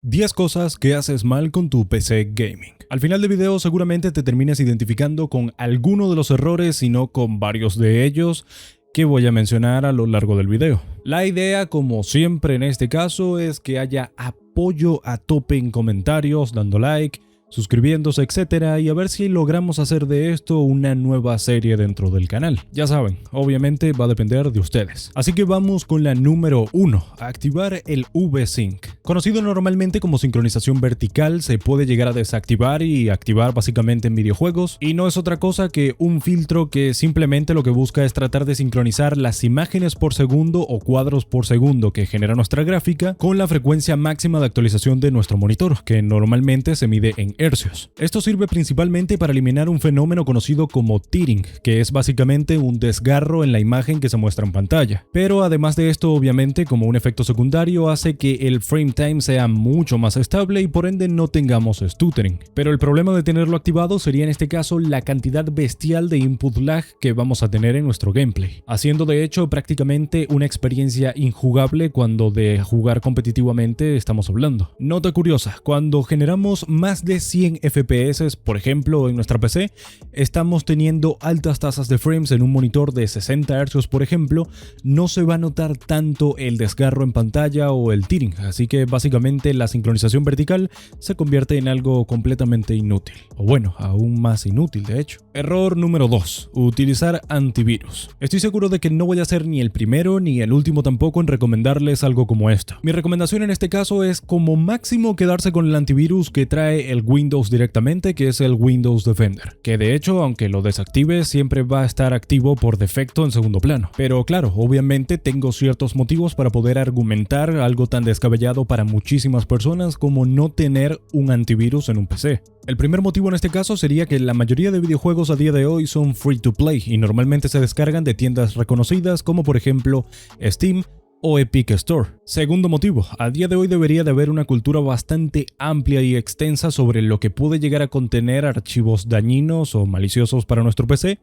10 cosas que haces mal con tu PC gaming. Al final del video seguramente te terminas identificando con alguno de los errores, si no con varios de ellos que voy a mencionar a lo largo del video. La idea, como siempre en este caso, es que haya apoyo a tope en comentarios, dando like, suscribiéndose, etcétera, y a ver si logramos hacer de esto una nueva serie dentro del canal. Ya saben, obviamente va a depender de ustedes. Así que vamos con la número 1, activar el V-Sync. Conocido normalmente como sincronización vertical, se puede llegar a desactivar y activar básicamente en videojuegos, y no es otra cosa que un filtro que simplemente lo que busca es tratar de sincronizar las imágenes por segundo o cuadros por segundo que genera nuestra gráfica con la frecuencia máxima de actualización de nuestro monitor, que normalmente se mide en hercios. Esto sirve principalmente para eliminar un fenómeno conocido como tearing, que es básicamente un desgarro en la imagen que se muestra en pantalla. Pero además de esto, obviamente, como un efecto secundario, hace que el frame time sea mucho más estable y por ende no tengamos stuttering. Pero el problema de tenerlo activado sería en este caso la cantidad bestial de input lag que vamos a tener en nuestro gameplay, haciendo de hecho prácticamente una experiencia injugable cuando de jugar competitivamente estamos hablando. Nota curiosa, cuando generamos más de 100 FPS, por ejemplo, en nuestra PC, estamos teniendo altas tasas de frames en un monitor de 60 Hz, por ejemplo, no se va a notar tanto el desgarro en pantalla o el tearing, así que básicamente la sincronización vertical se convierte en algo completamente inútil, o bueno, aún más inútil de hecho. Error número 2, utilizar antivirus. Estoy seguro de que no voy a ser ni el primero ni el último tampoco en recomendarles algo como esto. Mi recomendación en este caso es como máximo quedarse con el antivirus que trae el Windows directamente, que es el Windows Defender, que de hecho aunque lo desactives siempre va a estar activo por defecto en segundo plano. Pero claro, obviamente tengo ciertos motivos para poder argumentar algo tan descabellado para muchísimas personas como no tener un antivirus en un PC. El primer motivo en este caso sería que la mayoría de videojuegos a día de hoy son free to play y normalmente se descargan de tiendas reconocidas como por ejemplo Steam o Epic Store. Segundo motivo, a día de hoy debería de haber una cultura bastante amplia y extensa sobre lo que puede llegar a contener archivos dañinos o maliciosos para nuestro PC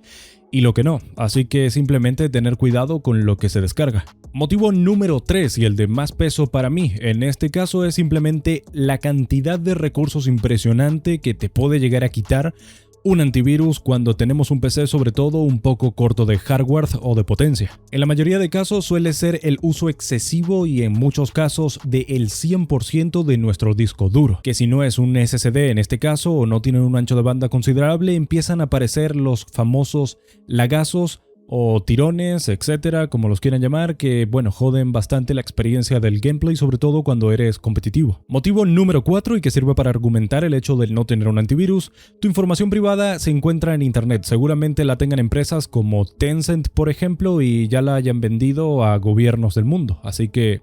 y lo que no, así que simplemente tener cuidado con lo que se descarga. Motivo número 3 y el de más peso para mí, en este caso es simplemente la cantidad de recursos impresionante que te puede llegar a quitar un antivirus cuando tenemos un PC sobre todo un poco corto de hardware o de potencia. En la mayoría de casos suele ser el uso excesivo y en muchos casos del 100% de nuestro disco duro, que si no es un SSD en este caso o no tienen un ancho de banda considerable, empiezan a aparecer los famosos lagazos o tirones, etcétera, como los quieran llamar, que bueno, joden bastante la experiencia del gameplay, sobre todo cuando eres competitivo. Motivo número 4 y que sirve para argumentar el hecho de no tener un antivirus: tu información privada se encuentra en internet, seguramente la tengan empresas como Tencent por ejemplo y ya la hayan vendido a gobiernos del mundo, así que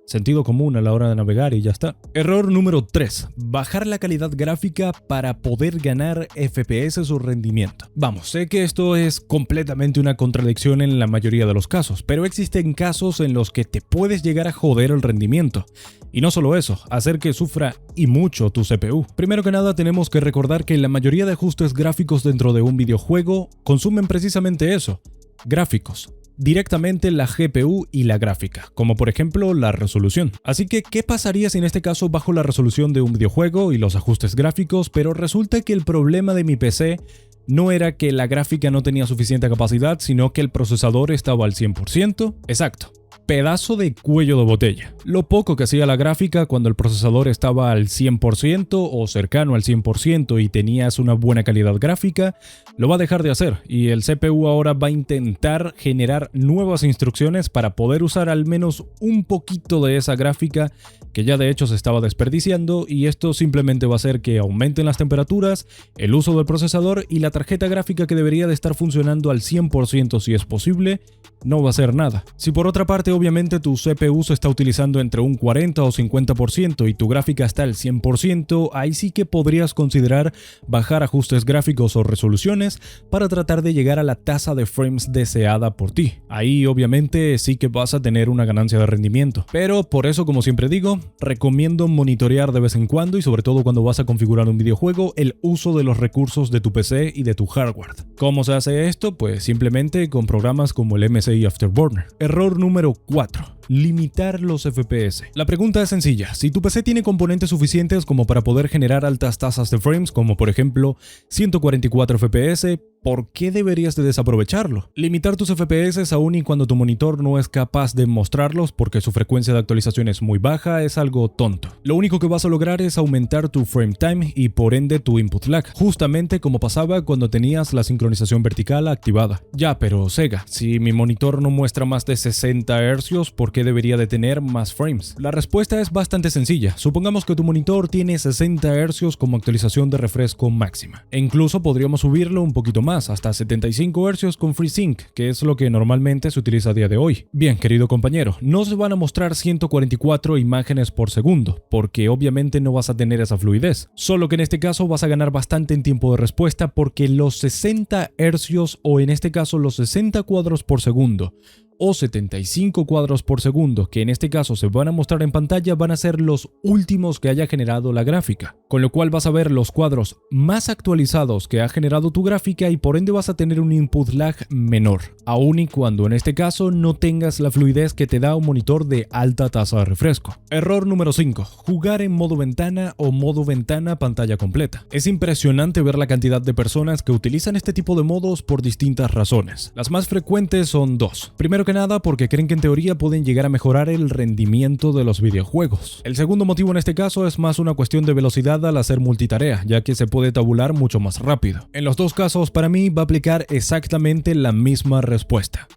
sentido común a la hora de navegar y ya está. Error número 3. Bajar la calidad gráfica para poder ganar FPS o rendimiento. Vamos, sé que esto es completamente una contradicción en la mayoría de los casos, pero existen casos en los que te puedes llegar a joder el rendimiento. Y no solo eso, hacer que sufra y mucho tu CPU. Primero que nada tenemos que recordar que la mayoría de ajustes gráficos dentro de un videojuego consumen precisamente eso, gráficos. Directamente la GPU y la gráfica, como por ejemplo la resolución. Así que, ¿qué pasaría si en este caso bajo la resolución de un videojuego y los ajustes gráficos, pero resulta que el problema de mi PC no era que la gráfica no tenía suficiente capacidad, sino que el procesador estaba al 100%? Exacto. Pedazo de cuello de botella. Lo poco que hacía la gráfica cuando el procesador estaba al 100% o cercano al 100% y tenías una buena calidad gráfica, lo va a dejar de hacer y el CPU ahora va a intentar generar nuevas instrucciones para poder usar al menos un poquito de esa gráfica que ya de hecho se estaba desperdiciando, y esto simplemente va a hacer que aumenten las temperaturas, el uso del procesador y la tarjeta gráfica que debería de estar funcionando al 100% si es posible, no va a hacer nada. Si por otra parte obviamente tu CPU se está utilizando entre un 40 o 50% y tu gráfica está al 100%, ahí sí que podrías considerar bajar ajustes gráficos o resoluciones para tratar de llegar a la tasa de frames deseada por ti. Ahí obviamente sí que vas a tener una ganancia de rendimiento, pero por eso, como siempre digo, recomiendo monitorear de vez en cuando y sobre todo cuando vas a configurar un videojuego el uso de los recursos de tu PC y de tu hardware. ¿Cómo se hace esto? Pues simplemente con programas como el MSI Afterburner. Error número 4. limitar los FPS. La pregunta es sencilla: si tu PC tiene componentes suficientes como para poder generar altas tasas de frames, como por ejemplo 144 FPS, ¿por qué deberías de desaprovecharlo? Limitar tus FPS aún y cuando tu monitor no es capaz de mostrarlos porque su frecuencia de actualización es muy baja es algo tonto. Lo único que vas a lograr es aumentar tu frame time y por ende tu input lag, justamente como pasaba cuando tenías la sincronización vertical activada. Ya, pero Sega, si mi monitor no muestra más de 60 Hz, ¿por qué debería de tener más frames? La respuesta es bastante sencilla. Supongamos que tu monitor tiene 60 Hz como actualización de refresco máxima. E incluso podríamos subirlo un poquito más, hasta 75 Hz con FreeSync, que es lo que normalmente se utiliza a día de hoy. Bien, querido compañero, no se van a mostrar 144 imágenes por segundo, porque obviamente no vas a tener esa fluidez. Solo que en este caso vas a ganar bastante en tiempo de respuesta porque los 60 Hz o en este caso los 60 cuadros por segundo o 75 cuadros por segundo, que en este caso se van a mostrar en pantalla, van a ser los últimos que haya generado la gráfica, con lo cual vas a ver los cuadros más actualizados que ha generado tu gráfica y por ende vas a tener un input lag menor, aun y cuando en este caso no tengas la fluidez que te da un monitor de alta tasa de refresco. Error número 5. Jugar en modo ventana o modo ventana pantalla completa. Es impresionante ver la cantidad de personas que utilizan este tipo de modos por distintas razones. Las más frecuentes son dos. Primero que nada, porque creen que en teoría pueden llegar a mejorar el rendimiento de los videojuegos. El segundo motivo en este caso es más una cuestión de velocidad al hacer multitarea, ya que se puede tabular mucho más rápido. En los dos casos, para mí, va a aplicar exactamente la misma respuesta: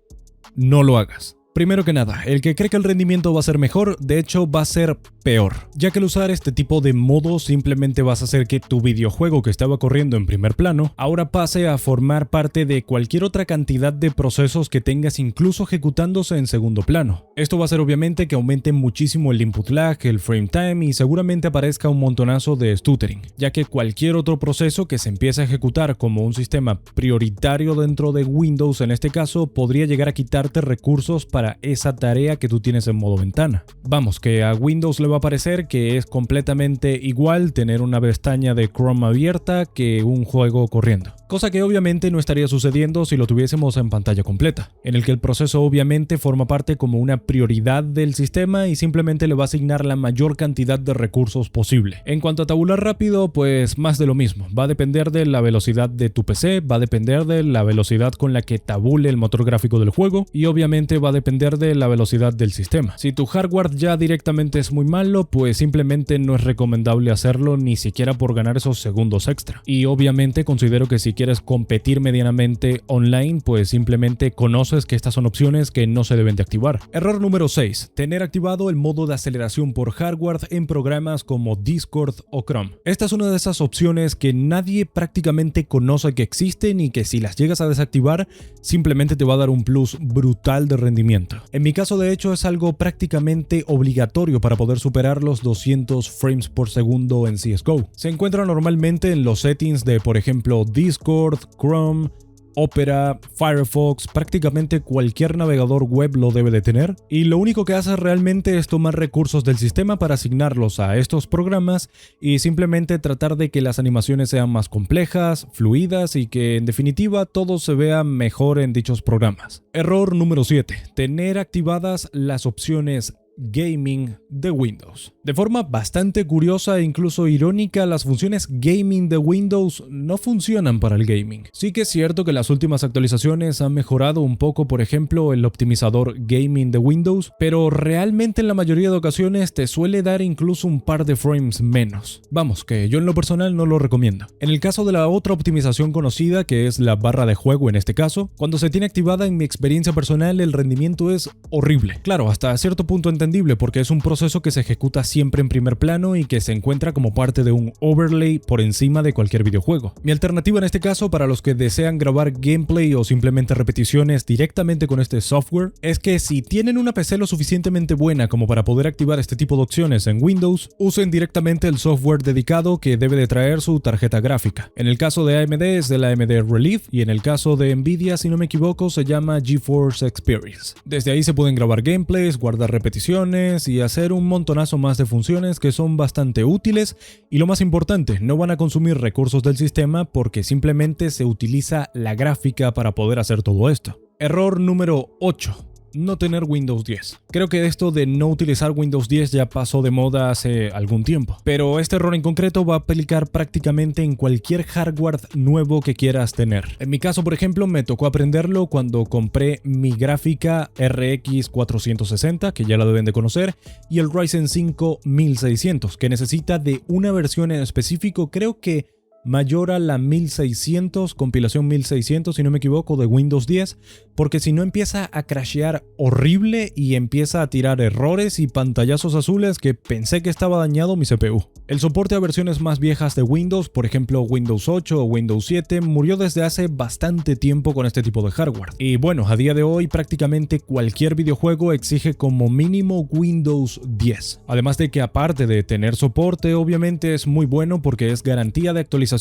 no lo hagas. Primero que nada, el que cree que el rendimiento va a ser mejor, de hecho va a ser peor, ya que al usar este tipo de modos simplemente vas a hacer que tu videojuego que estaba corriendo en primer plano ahora pase a formar parte de cualquier otra cantidad de procesos que tengas incluso ejecutándose en segundo plano. Esto va a hacer obviamente que aumente muchísimo el input lag, el frame time y seguramente aparezca un montonazo de stuttering, ya que cualquier otro proceso que se empiece a ejecutar como un sistema prioritario dentro de Windows en este caso podría llegar a quitarte recursos para esa tarea que tú tienes en modo ventana. Vamos, que a Windows le va a parecer que es completamente igual tener una pestaña de Chrome abierta que un juego corriendo. Cosa que obviamente no estaría sucediendo si lo tuviésemos en pantalla completa, en el que el proceso obviamente forma parte como una prioridad del sistema y simplemente le va a asignar la mayor cantidad de recursos posible. En cuanto a tabular rápido, pues más de lo mismo. Va a depender de la velocidad de tu PC, va a depender de la velocidad con la que tabule el motor gráfico del juego y obviamente va a depender de la velocidad del sistema. Si tu hardware ya directamente es muy malo, pues simplemente no es recomendable hacerlo ni siquiera por ganar esos segundos extra. Y obviamente considero que si quieres competir medianamente online, pues simplemente conoces que estas son opciones que no se deben de activar. Error número 6. Tener activado el modo de aceleración por hardware en programas como Discord o Chrome. Esta es una de esas opciones que nadie prácticamente conoce que existen y que si las llegas a desactivar, simplemente te va a dar un plus brutal de rendimiento. En mi caso, de hecho, es algo prácticamente obligatorio para poder superar los 200 frames por segundo en CSGO. Se encuentra normalmente en los settings de, por ejemplo, Discord, Chrome, Opera, Firefox, prácticamente cualquier navegador web lo debe de tener, y lo único que hace realmente es tomar recursos del sistema para asignarlos a estos programas y simplemente tratar de que las animaciones sean más complejas, fluidas y que en definitiva todo se vea mejor en dichos programas. Error número 7. Tener activadas las opciones Gaming de Windows. De forma bastante curiosa e incluso irónica, las funciones Gaming de Windows no funcionan para el gaming. Sí que es cierto que las últimas actualizaciones han mejorado un poco, por ejemplo, el optimizador Gaming de Windows, pero realmente en la mayoría de ocasiones te suele dar incluso un par de frames menos. Vamos, que yo en lo personal no lo recomiendo. En el caso de la otra optimización conocida, que es la barra de juego en este caso, cuando se tiene activada, en mi experiencia personal, el rendimiento es horrible. Claro, hasta cierto punto entendible porque es un proceso que se ejecuta siempre en primer plano y que se encuentra como parte de un overlay por encima de cualquier videojuego. Mi alternativa en este caso para los que desean grabar gameplay o simplemente repeticiones directamente con este software es que si tienen una PC lo suficientemente buena como para poder activar este tipo de opciones en Windows, usen directamente el software dedicado que debe de traer su tarjeta gráfica. En el caso de AMD es de la AMD Relief y en el caso de Nvidia, si no me equivoco, se llama GeForce Experience. Desde ahí se pueden grabar gameplays, guardar repeticiones y hacer un montonazo más de funciones que son bastante útiles y lo más importante, no van a consumir recursos del sistema porque simplemente se utiliza la gráfica para poder hacer todo esto. Error número 8. no tener Windows 10. Creo que esto de no utilizar Windows 10 ya pasó de moda hace algún tiempo, pero este error en concreto va a aplicar prácticamente en cualquier hardware nuevo que quieras tener. En mi caso, por ejemplo, me tocó aprenderlo cuando compré mi gráfica RX 460, que ya la deben de conocer, y el Ryzen 5 1600, que necesita de una versión en específico, creo que mayor a la 1600, compilación 1600 si no me equivoco, de Windows 10, porque si no empieza a crashear horrible y empieza a tirar errores y pantallazos azules que pensé que estaba dañado mi CPU. El soporte a versiones más viejas de Windows, por ejemplo Windows 8 o Windows 7, murió desde hace bastante tiempo con este tipo de hardware. Y bueno, a día de hoy prácticamente cualquier videojuego exige como mínimo Windows 10. Además de que aparte de tener soporte, obviamente es muy bueno porque es garantía de actualización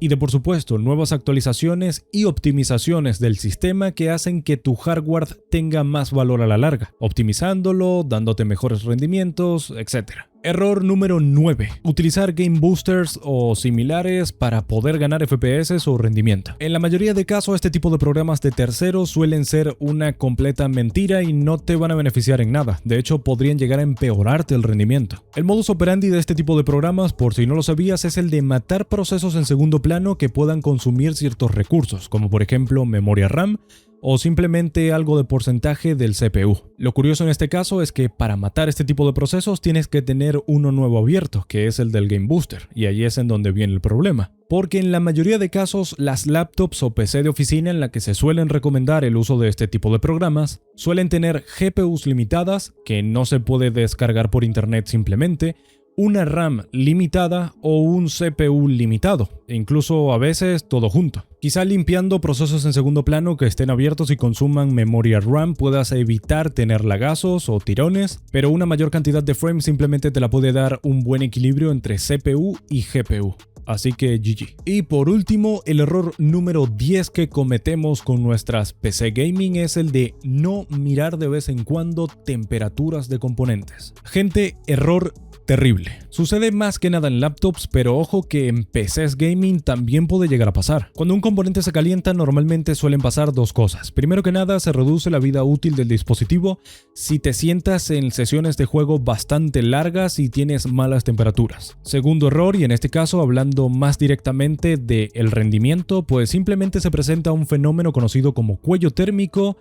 y de por supuesto nuevas actualizaciones y optimizaciones del sistema que hacen que tu hardware tenga más valor a la larga, optimizándolo, dándote mejores rendimientos, etc. Error número 9. Utilizar game boosters o similares para poder ganar FPS o rendimiento. En la mayoría de casos este tipo de programas de terceros suelen ser una completa mentira y no te van a beneficiar en nada. De hecho, podrían llegar a empeorarte el rendimiento. El modus operandi de este tipo de programas, por si no lo sabías, es el de matar procesos en segundo plano que puedan consumir ciertos recursos, como por ejemplo memoria RAM, o simplemente algo de porcentaje del CPU. Lo curioso en este caso es que para matar este tipo de procesos tienes que tener uno nuevo abierto, que es el del Game Booster, y ahí es en donde viene el problema. Porque en la mayoría de casos las laptops o PC de oficina en la que se suelen recomendar el uso de este tipo de programas suelen tener GPUs limitadas, que no se puede descargar por internet simplemente, una RAM limitada o un CPU limitado, e incluso a veces todo junto. Quizá limpiando procesos en segundo plano que estén abiertos y consuman memoria RAM puedas evitar tener lagazos o tirones, pero una mayor cantidad de frames simplemente te la puede dar un buen equilibrio entre CPU y GPU. Así que GG. Y por último, el error número 10 que cometemos con nuestras PC gaming es el de no mirar de vez en cuando temperaturas de componentes. Gente, error terrible. Sucede más que nada en laptops, pero ojo que en PCs gaming también puede llegar a pasar. Cuando un componente se calienta, normalmente suelen pasar dos cosas. Primero que nada, se reduce la vida útil del dispositivo si te sientas en sesiones de juego bastante largas y tienes malas temperaturas. Segundo error, y en este caso hablando más directamente del rendimiento, pues simplemente se presenta un fenómeno conocido como cuello térmico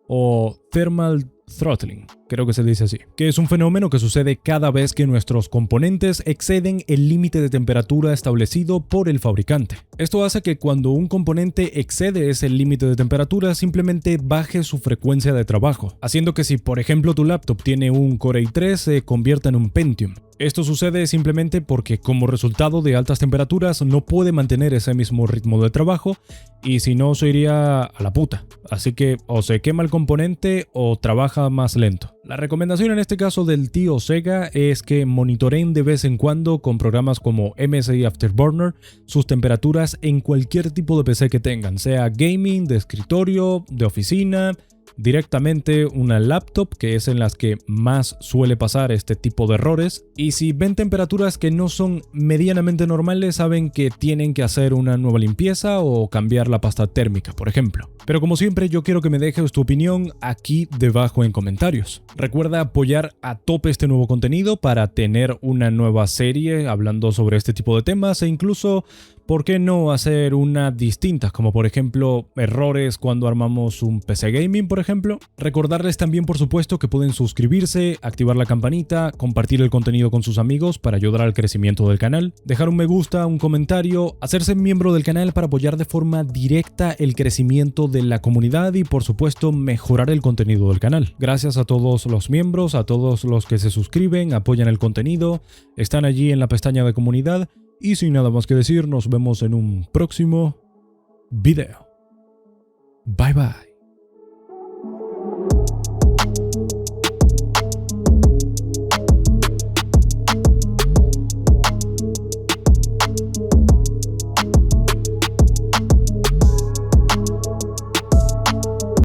o thermal throttling, creo que se dice así, que es un fenómeno que sucede cada vez que nuestros componentes exceden el límite de temperatura establecido por el fabricante. Esto hace que cuando un componente excede ese límite de temperatura simplemente baje su frecuencia de trabajo, haciendo que si por ejemplo tu laptop tiene un Core i3 se convierta en un Pentium. Esto sucede simplemente porque como resultado de altas temperaturas no puede mantener ese mismo ritmo de trabajo y si no se iría a la puta. Así que o se quema el componente o trabaja más lento. La recomendación en este caso del tío Sega es que monitoreen de vez en cuando con programas como MSI Afterburner sus temperaturas en cualquier tipo de PC que tengan, sea gaming, de escritorio, de oficina, directamente una laptop, que es en las que más suele pasar este tipo de errores, y si ven temperaturas que no son medianamente normales saben que tienen que hacer una nueva limpieza o cambiar la pasta térmica, por ejemplo. Pero como siempre yo quiero que me dejes tu opinión aquí debajo en comentarios. Recuerda apoyar a tope este nuevo contenido para tener una nueva serie hablando sobre este tipo de temas e incluso ¿por qué no hacer una distinta? Como por ejemplo, errores cuando armamos un PC gaming, por ejemplo. Recordarles también, por supuesto, que pueden suscribirse, activar la campanita, compartir el contenido con sus amigos para ayudar al crecimiento del canal, dejar un me gusta, un comentario, hacerse miembro del canal para apoyar de forma directa el crecimiento de la comunidad y, por supuesto, mejorar el contenido del canal. Gracias a todos los miembros, a todos los que se suscriben, apoyan el contenido, están allí en la pestaña de comunidad. Y sin nada más que decir, nos vemos en un próximo video. Bye bye.